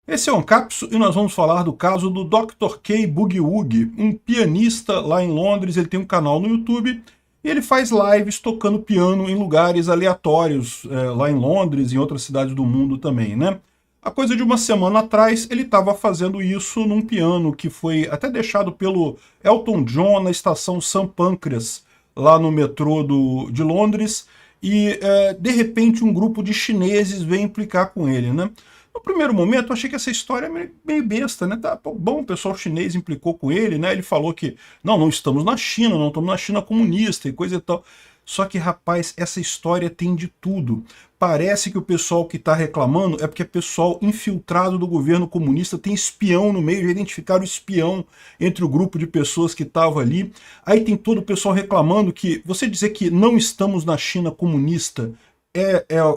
Esse é o Ancapsu e nós vamos falar do caso do Dr. K. Boogie Woogie, um pianista lá em Londres. Ele tem um canal no YouTube e ele faz lives tocando piano em lugares aleatórios lá em Londres e em outras cidades do mundo também, né? A coisa de uma semana atrás, ele estava fazendo isso num piano que foi até deixado pelo Elton John na estação St. Pancras, lá no metrô de Londres, e de repente um grupo de chineses veio implicar com ele, né? No primeiro momento, eu achei que essa história é meio besta, né? Tá bom, o pessoal chinês implicou com ele, né? Ele falou que não estamos na China, não estamos na China comunista e coisa e tal. Só que, rapaz, essa história tem de tudo. Parece que o pessoal que está reclamando é porque é pessoal infiltrado do governo comunista, tem espião no meio, já identificaram o espião entre o grupo de pessoas que estava ali. Aí tem todo o pessoal reclamando que você dizer que não estamos na China comunista,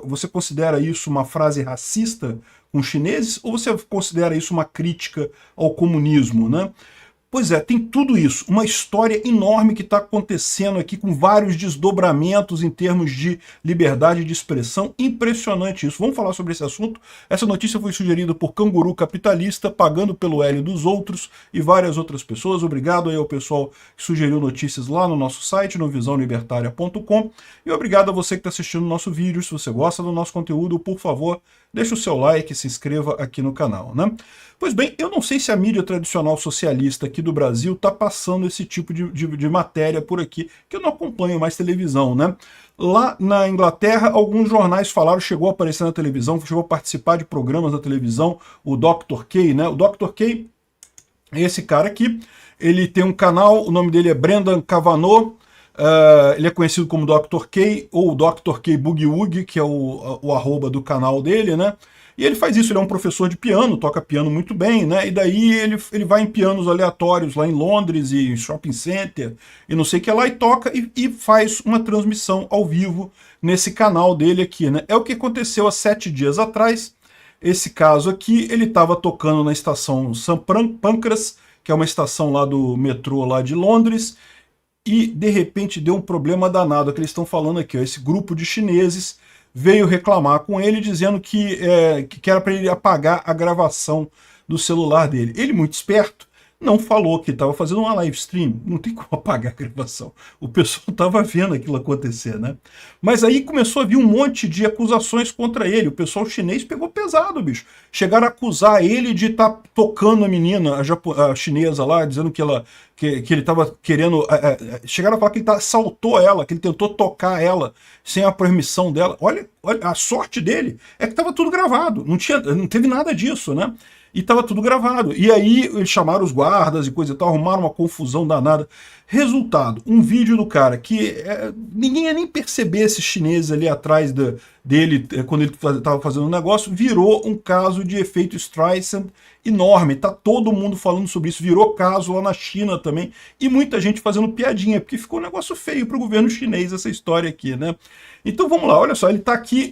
você considera isso uma frase racista com os chineses ou você considera isso uma crítica ao comunismo, né? Pois é, tem tudo isso, uma história enorme que está acontecendo aqui com vários desdobramentos em termos de liberdade de expressão, impressionante isso. Vamos falar sobre esse assunto. Essa notícia foi sugerida por Canguru Capitalista, pagando pelo L dos outros e várias outras pessoas. Obrigado aí ao pessoal que sugeriu notícias lá no nosso site, no visãolibertaria.com, e obrigado a você que está assistindo o nosso vídeo. Se você gosta do nosso conteúdo, por favor, deixa o seu like e se inscreva aqui no canal, né? Pois bem, eu não sei se a mídia tradicional socialista aqui do Brasil está passando esse tipo de matéria por aqui, que eu não acompanho mais televisão, né? Lá na Inglaterra, alguns jornais falaram, chegou a aparecer na televisão, chegou a participar de programas da televisão, o Dr. K, né? O Dr. K é esse cara aqui, ele tem um canal, o nome dele é Brendan Kavanagh, ele é conhecido como Dr. K ou Dr. K Boogie Woogie, que é o arroba do canal dele, né? E ele faz isso, ele é um professor de piano, toca piano muito bem, né? E daí ele vai em pianos aleatórios lá em Londres e em shopping center e não sei o que lá, e toca e faz uma transmissão ao vivo nesse canal dele aqui, né? É o que aconteceu há 7 dias atrás. Esse caso aqui, ele estava tocando na estação St. Pancras, que é uma estação lá do metrô lá de Londres, e de repente deu um problema danado, que eles estão falando aqui, ó, esse grupo de chineses veio reclamar com ele, dizendo que era para ele apagar a gravação do celular dele. Ele, muito esperto, não falou que estava fazendo uma live stream, não tem como apagar a gravação. O pessoal estava vendo aquilo acontecer, né? Mas aí começou a vir um monte de acusações contra ele. O pessoal chinês pegou pesado, bicho. Chegaram a acusar ele de estar tocando a menina, a chinesa lá, dizendo que ele estava querendo... chegaram a falar que ele assaltou ela, que ele tentou tocar ela sem a permissão dela. Olha, a sorte dele é que estava tudo gravado, não teve nada disso, né? E estava tudo gravado. E aí eles chamaram os guardas e coisa e tal, arrumaram uma confusão danada. Resultado, um vídeo do cara que ninguém ia nem perceber esses chineses ali atrás dele, quando ele estava fazendo um negócio, virou um caso de efeito Streisand enorme. Tá todo mundo falando sobre isso, virou caso lá na China também, e muita gente fazendo piadinha, porque ficou um negócio feio para o governo chinês essa história aqui, né? Então vamos lá, olha só, ele tá aqui,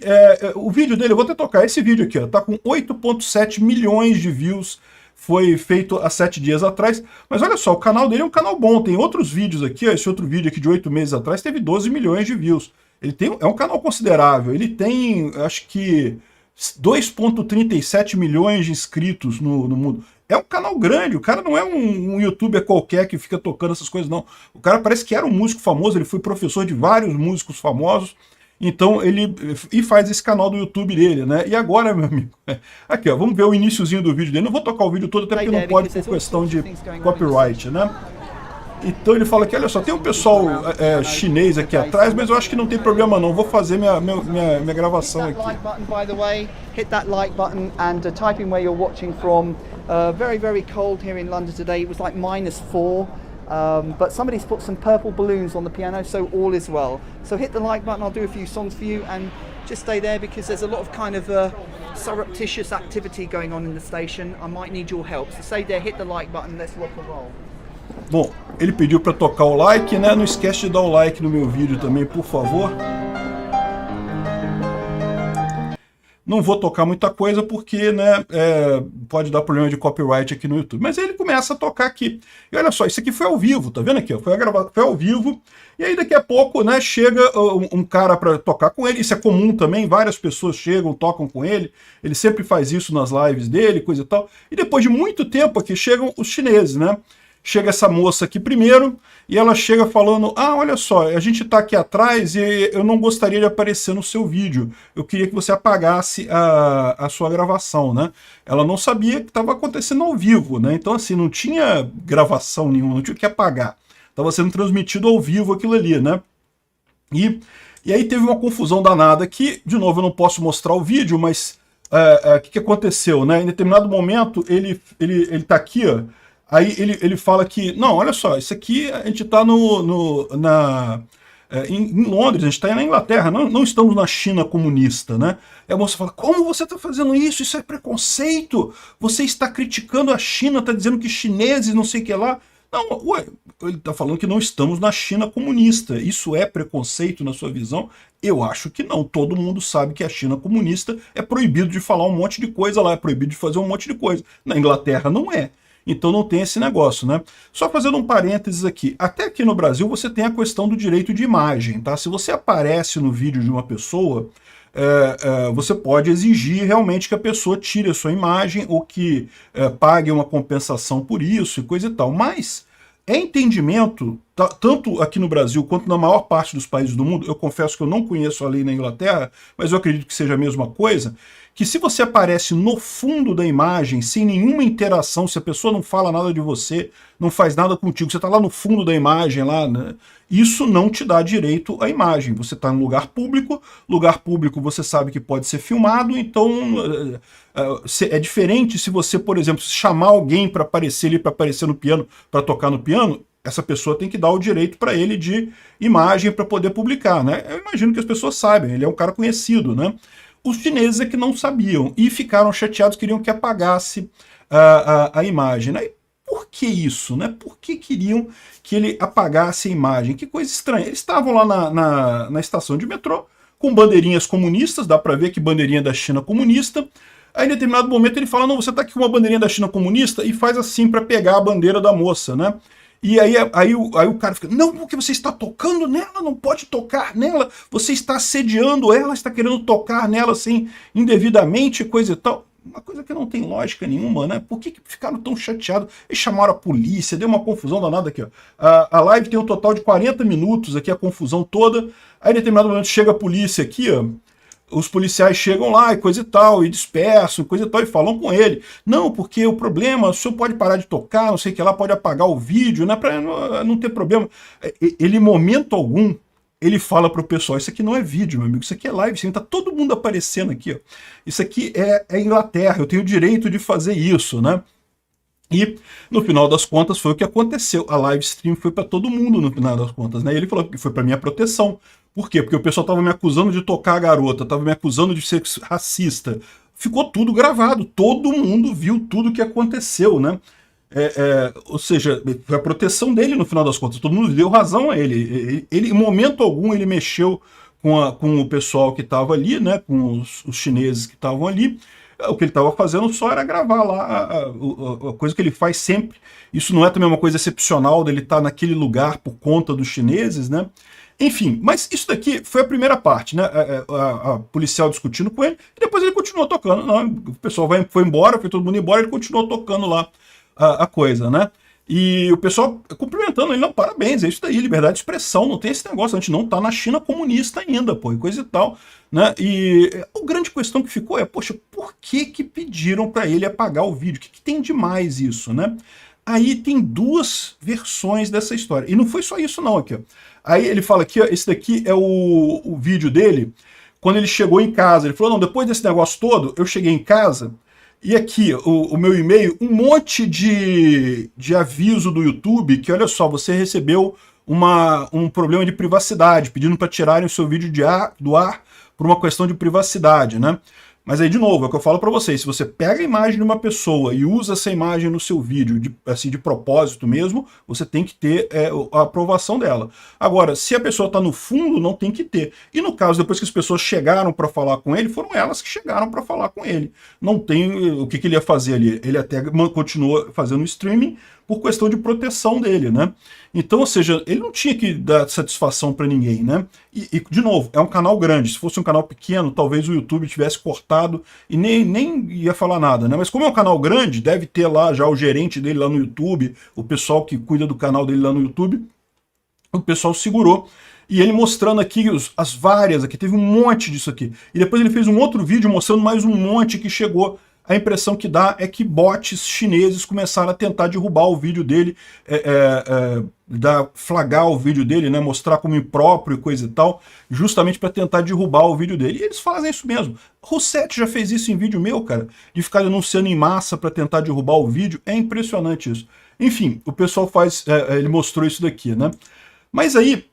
o vídeo dele, eu vou até tocar esse vídeo aqui, ó, tá com 8,7 milhões de views, foi feito há 7 dias atrás, mas olha só, o canal dele é um canal bom, tem outros vídeos aqui, ó, esse outro vídeo aqui de 8 meses atrás teve 12 milhões de views, é um canal considerável, ele tem, acho que, 2,37 milhões de inscritos no mundo. É um canal grande, o cara não é um youtuber qualquer que fica tocando essas coisas, não. O cara parece que era um músico famoso, ele foi professor de vários músicos famosos, então ele faz esse canal do YouTube dele, né? E agora, meu amigo, aqui ó, vamos ver o iniciozinho do vídeo dele. Não vou tocar o vídeo todo, até porque não pode por questão de copyright, né? Então ele fala que, olha só, tem um pessoal chinês aqui atrás, mas eu acho que não tem problema não, vou fazer minha gravação aqui. Hit that like button and type in where you're watching from. Very, very cold here in London today. It was like -4. But somebody's put some purple balloons on the piano, so all is well. So hit the like button, I'll do a few songs for you, and just stay there because there's a lot of kind of surreptitious activity going on in the station. I might need your help. So stay there, hit the like button, let's rock and roll. Bom, ele pediu para tocar o like, né? Não esquece de dar o like no meu vídeo também, por favor. não vou tocar muita coisa porque, né, pode dar problema de copyright aqui no YouTube. Mas aí ele começa a tocar aqui. E olha só, isso aqui foi ao vivo, tá vendo aqui? Ó, foi ao vivo. E aí daqui a pouco, né, chega um cara para tocar com ele. Isso é comum também, várias pessoas chegam, tocam com ele. Ele sempre faz isso nas lives dele, coisa e tal. E depois de muito tempo aqui, chegam os chineses, né? Chega essa moça aqui primeiro, e ela chega falando, olha só, a gente tá aqui atrás e eu não gostaria de aparecer no seu vídeo. Eu queria que você apagasse a sua gravação, né? Ela não sabia que estava acontecendo ao vivo, né? Então, assim, não tinha gravação nenhuma, não tinha que apagar. Estava sendo transmitido ao vivo aquilo ali, né? E aí teve uma confusão danada aqui. De novo, eu não posso mostrar o vídeo, mas o que aconteceu, né? Em determinado momento, ele tá aqui, ó. Aí ele fala que, não, olha só, isso aqui a gente está em Londres, a gente está na Inglaterra, não estamos na China comunista, né? E a moça fala, como você está fazendo isso? Isso é preconceito, você está criticando a China, está dizendo que chineses, não sei o que lá. Não, ué, ele está falando que não estamos na China comunista, isso é preconceito na sua visão? Eu acho que não, todo mundo sabe que a China comunista é proibido de falar um monte de coisa lá, é proibido de fazer um monte de coisa. Na Inglaterra não é. Então não tem esse negócio, né? Só fazendo um parênteses aqui, até aqui no Brasil você tem a questão do direito de imagem, tá? Se você aparece no vídeo de uma pessoa, você pode exigir realmente que a pessoa tire a sua imagem ou que pague uma compensação por isso e coisa e tal. Mas é entendimento, tanto aqui no Brasil quanto na maior parte dos países do mundo, eu confesso que eu não conheço a lei na Inglaterra, mas eu acredito que seja a mesma coisa, que se você aparece no fundo da imagem, sem nenhuma interação, se a pessoa não fala nada de você, não faz nada contigo, você está lá no fundo da imagem, lá, né? Isso não te dá direito à imagem. Você está em lugar público você sabe que pode ser filmado, então é diferente se você, por exemplo, chamar alguém para aparecer no piano, para tocar no piano, essa pessoa tem que dar o direito para ele de imagem para poder publicar, né? Eu imagino que as pessoas saibam, ele é um cara conhecido, né? Os chineses é que não sabiam e ficaram chateados, queriam que apagasse a imagem, né? E por que isso, né? Por que queriam que ele apagasse a imagem? Que coisa estranha. Eles estavam lá na estação de metrô com bandeirinhas comunistas, dá para ver que bandeirinha da China comunista. Aí, em determinado momento, ele fala, não, você tá aqui com uma bandeirinha da China comunista, e faz assim para pegar a bandeira da moça, né? E aí o cara fica, não, porque você está tocando nela, não pode tocar nela, você está assediando ela, está querendo tocar nela assim, indevidamente, coisa e tal. Uma coisa que não tem lógica nenhuma, né? Por que ficaram tão chateados? Eles chamaram a polícia, deu uma confusão danada aqui, ó. A live tem um total de 40 minutos aqui, a confusão toda. Aí, em determinado momento, chega a polícia aqui, ó. Os policiais chegam lá e coisa e tal, e dispersam, coisa e tal, e falam com ele. Não, porque o problema, o senhor pode parar de tocar, não sei o que lá, pode apagar o vídeo, né, para não ter problema. Ele, em momento algum, ele fala pro pessoal, isso aqui não é vídeo, meu amigo, isso aqui é live, assim, tá todo mundo aparecendo aqui, ó. Isso aqui é Inglaterra, eu tenho o direito de fazer isso, né? E, no final das contas, foi o que aconteceu. A live stream foi para todo mundo, no final das contas, né? E ele falou que foi para minha proteção. Por quê? Porque o pessoal estava me acusando de tocar a garota, estava me acusando de ser racista. Ficou tudo gravado, todo mundo viu tudo o que aconteceu, né? Ou seja, foi a proteção dele, no final das contas. Todo mundo deu razão a ele. Em momento algum, ele mexeu com o pessoal que estava ali, né? Com os chineses que estavam ali. O que ele estava fazendo só era gravar lá a coisa que ele faz sempre. Isso não é também uma coisa excepcional dele estar naquele lugar por conta dos chineses, né? Enfim, mas isso daqui foi a primeira parte, né? A policial discutindo com ele, e depois ele continuou tocando. Não, o pessoal foi embora, foi todo mundo embora, ele continuou tocando lá a coisa, né? E o pessoal cumprimentando ele, não, parabéns, é isso daí, liberdade de expressão, não tem esse negócio, a gente não tá na China comunista ainda, pô, e coisa e tal, né? E a grande questão que ficou é, poxa, por que pediram para ele apagar o vídeo? O que tem de mais isso, né? Aí tem duas versões dessa história, e não foi só isso não, aqui, ó. Aí ele fala aqui, ó, esse daqui é o vídeo dele, quando ele chegou em casa, ele falou, não, depois desse negócio todo, eu cheguei em casa, e aqui, o meu e-mail, um monte de aviso do YouTube que, olha só, você recebeu um problema de privacidade, pedindo para tirarem o seu vídeo do ar por uma questão de privacidade, né? Mas aí, de novo, é o que eu falo para vocês, se você pega a imagem de uma pessoa e usa essa imagem no seu vídeo, assim, de propósito mesmo, você tem que ter a aprovação dela. Agora, se a pessoa está no fundo, não tem que ter. E no caso, depois que as pessoas chegaram para falar com ele, foram elas que chegaram para falar com ele. Não tem o que ele ia fazer ali. Ele até continuou fazendo streaming por questão de proteção dele, né? Então, ou seja, ele não tinha que dar satisfação para ninguém, né? E, de novo, é um canal grande. Se fosse um canal pequeno, talvez o YouTube tivesse cortado e nem ia falar nada, né? Mas como é um canal grande, deve ter lá já o gerente dele lá no YouTube, o pessoal que cuida do canal dele lá no YouTube, o pessoal segurou. E ele mostrando aqui as várias, aqui teve um monte disso aqui. E depois ele fez um outro vídeo mostrando mais um monte que chegou. A impressão que dá é que bots chineses começaram a tentar derrubar o vídeo dele, flagrar o vídeo dele, né, mostrar como impróprio e coisa e tal, justamente para tentar derrubar o vídeo dele. E eles fazem isso mesmo. Rossetti já fez isso em vídeo meu, cara, de ficar denunciando em massa para tentar derrubar o vídeo. É impressionante isso. Enfim, o pessoal faz, ele mostrou isso daqui, né? Mas aí,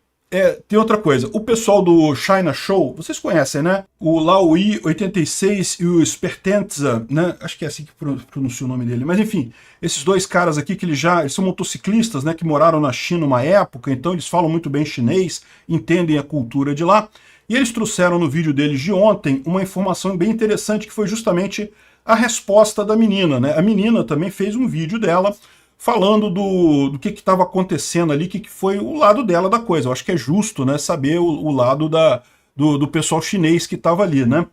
tem outra coisa, o pessoal do China Show, vocês conhecem, né? O Laoi86 e o Spertenza, né? Acho que é assim que pronuncia o nome dele, mas enfim, esses dois caras aqui que eles são motociclistas, né? Que moraram na China uma época, então eles falam muito bem chinês, entendem a cultura de lá, e eles trouxeram no vídeo deles de ontem uma informação bem interessante que foi justamente a resposta da menina, né? A menina também fez um vídeo dela falando do que estava acontecendo ali, que foi o lado dela da coisa. Eu acho que é justo, né, saber o lado do pessoal chinês que estava ali, né?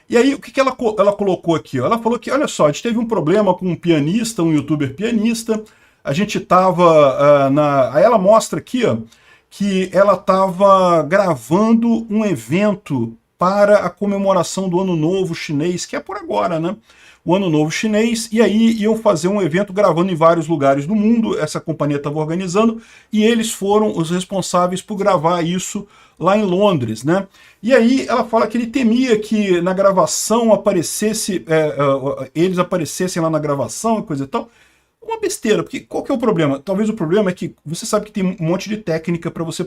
E aí, o que ela colocou aqui? Ela falou que, olha só, a gente teve um problema com um pianista, um youtuber pianista, a gente estava Aí ela mostra aqui, ó, que ela estava gravando um evento para a comemoração do Ano Novo Chinês, que é por agora, né? O Ano Novo Chinês, e aí iam fazer um evento gravando em vários lugares do mundo, essa companhia estava organizando, e eles foram os responsáveis por gravar isso lá em Londres, né? E aí ela fala que ele temia que na gravação eles aparecessem lá na gravação e coisa e tal. Uma besteira, porque qual que é o problema? Talvez o problema é que você sabe que tem um monte de técnica para você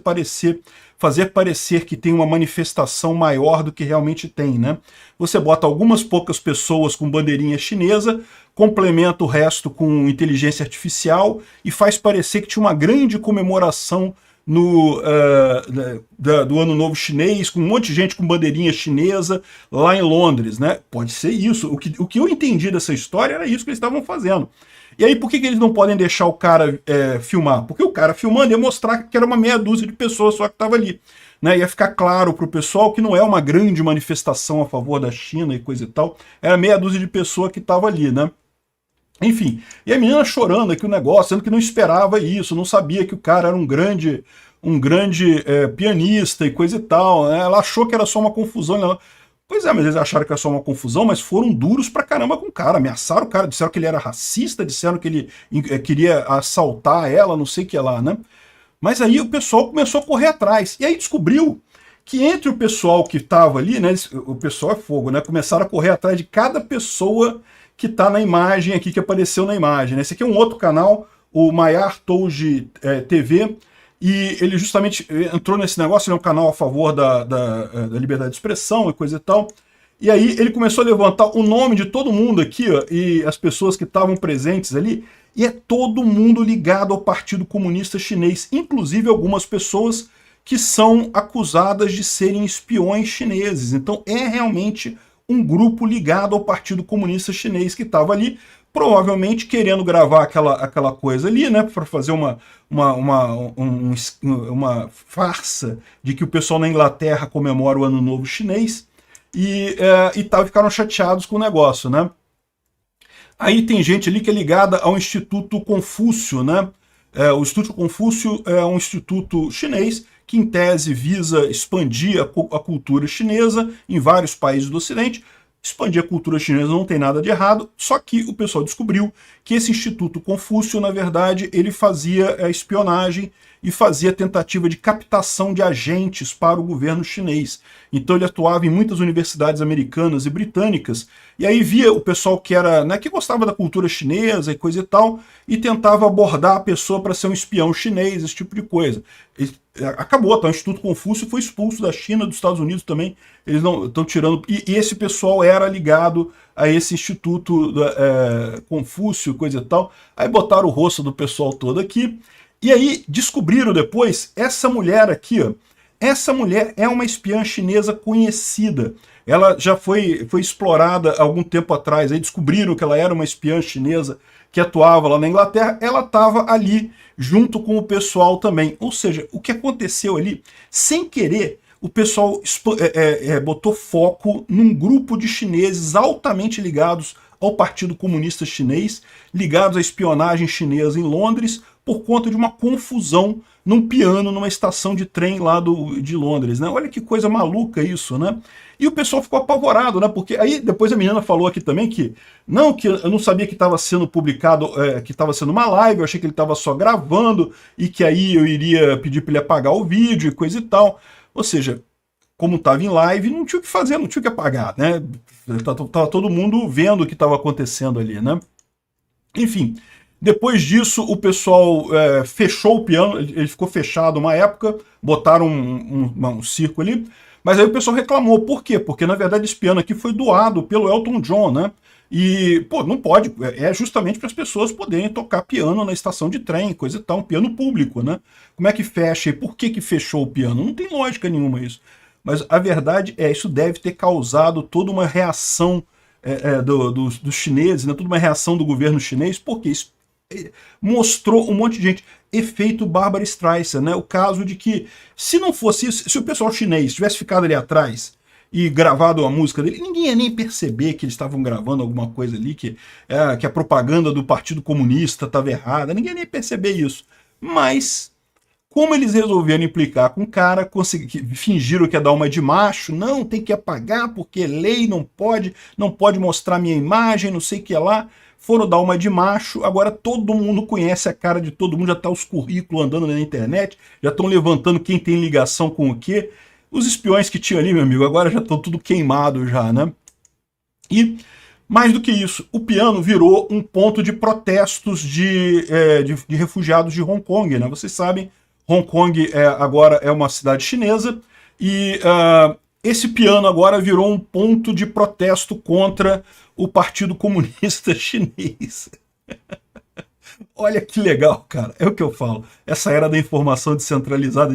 fazer parecer que tem uma manifestação maior do que realmente tem, né? Você bota algumas poucas pessoas com bandeirinha chinesa, complementa o resto com inteligência artificial e faz parecer que tinha uma grande comemoração do Ano Novo Chinês, com um monte de gente com bandeirinha chinesa lá em Londres, né? Pode ser isso. O que eu entendi dessa história era isso que eles estavam fazendo. E aí, por que eles não podem deixar o cara filmar? Porque o cara filmando ia mostrar que era uma meia dúzia de pessoas só que estava ali. Né? Ia ficar claro para o pessoal que não é uma grande manifestação a favor da China e coisa e tal. Era meia dúzia de pessoas que estava ali, né? Enfim, e a menina chorando aqui o negócio, sendo que não esperava isso, não sabia que o cara era um grande pianista e coisa e tal. Né? Ela achou que era só uma confusão. Pois é, mas eles acharam que era só uma confusão, mas foram duros pra caramba com o cara, ameaçaram o cara, disseram que ele era racista, disseram que ele queria assaltar ela, não sei o que lá, né? Mas aí o pessoal começou a correr atrás, e aí descobriu que entre o pessoal que estava ali, né, o pessoal é fogo, né, começaram a correr atrás de cada pessoa que tá na imagem aqui, que apareceu na imagem, né? Esse aqui é um outro canal, o Mayar Touji TV, e ele justamente entrou nesse negócio, ele é um canal a favor da liberdade de expressão e coisa e tal. E aí ele começou a levantar o nome de todo mundo aqui, ó, e as pessoas que estavam presentes ali, e é todo mundo ligado ao Partido Comunista Chinês, inclusive algumas pessoas que são acusadas de serem espiões chineses. Então é realmente um grupo ligado ao Partido Comunista Chinês que estava ali, provavelmente querendo gravar aquela coisa ali, né, para fazer uma farsa de que o pessoal na Inglaterra comemora o Ano Novo Chinês e ficaram chateados com o negócio, né. Aí tem gente ali que é ligada ao Instituto Confúcio, né. O Instituto Confúcio é um instituto chinês que, em tese, visa expandir a cultura chinesa em vários países do Ocidente. Expandir a cultura chinesa não tem nada de errado, só que o pessoal descobriu que esse Instituto Confúcio, na verdade, ele fazia espionagem e fazia tentativa de captação de agentes para o governo chinês. Então ele atuava em muitas universidades americanas e britânicas, e aí via o pessoal que era, né, que gostava da cultura chinesa e coisa e tal, e tentava abordar a pessoa para ser um espião chinês, esse tipo de coisa. Ele acabou, tá? O Instituto Confúcio foi expulso da China, dos Estados Unidos também, eles não estão tirando, e esse pessoal era ligado a esse Instituto Confúcio, coisa e tal, aí botaram o rosto do pessoal todo aqui, e aí descobriram depois, essa mulher aqui, ó, essa mulher é uma espiã chinesa conhecida, ela já foi explorada há algum tempo atrás, aí descobriram que ela era uma espiã chinesa que atuava lá na Inglaterra, ela estava ali junto com o pessoal também. Ou seja, o que aconteceu ali, sem querer, o pessoal botou foco num grupo de chineses altamente ligados ao Partido Comunista Chinês, ligados à espionagem chinesa em Londres, por conta de uma confusão num piano, numa estação de trem lá de Londres, né? Olha que coisa maluca isso, né? E o pessoal ficou apavorado, né? Porque aí depois a menina falou aqui também que eu não sabia que estava sendo publicado, que estava sendo uma live, eu achei que ele estava só gravando e que aí eu iria pedir para ele apagar o vídeo e coisa e tal. Ou seja, como estava em live, não tinha o que fazer, não tinha o que apagar, né? Tava todo mundo vendo o que estava acontecendo ali, né? Enfim, depois disso o pessoal fechou o piano, ele ficou fechado uma época, botaram um circo ali, mas aí o pessoal reclamou. Por quê? Porque na verdade esse piano aqui foi doado pelo Elton John, né? E, pô, não pode, é justamente para as pessoas poderem tocar piano na estação de trem, coisa e tal, um piano público, né? Como é que fecha e por que fechou o piano? Não tem lógica nenhuma isso. Mas a verdade isso deve ter causado toda uma reação dos chineses, né? Toda uma reação do governo chinês, porque isso mostrou um monte de gente. Efeito Barbra Streisand, né? O caso de que, se não fosse isso, se o pessoal chinês tivesse ficado ali atrás e gravado a música dele, ninguém ia nem perceber que eles estavam gravando alguma coisa ali, que a propaganda do Partido Comunista estava errada, ninguém ia nem perceber isso. Mas, como eles resolveram implicar com o cara, fingiram que ia dar uma de macho, não, tem que apagar porque lei, não pode mostrar minha imagem, não sei o que lá, foram dar uma de macho, agora todo mundo conhece a cara de todo mundo, já tá os currículos andando na internet, já estão levantando quem tem ligação com o quê. Os espiões que tinham ali, meu amigo, agora já estão tudo queimado já, né? E, mais do que isso, o piano virou um ponto de protestos de refugiados de Hong Kong, né? Vocês sabem, Hong Kong agora é uma cidade chinesa e esse piano agora virou um ponto de protesto contra o Partido Comunista Chinês. Olha que legal, cara. É o que eu falo. Essa era da informação descentralizada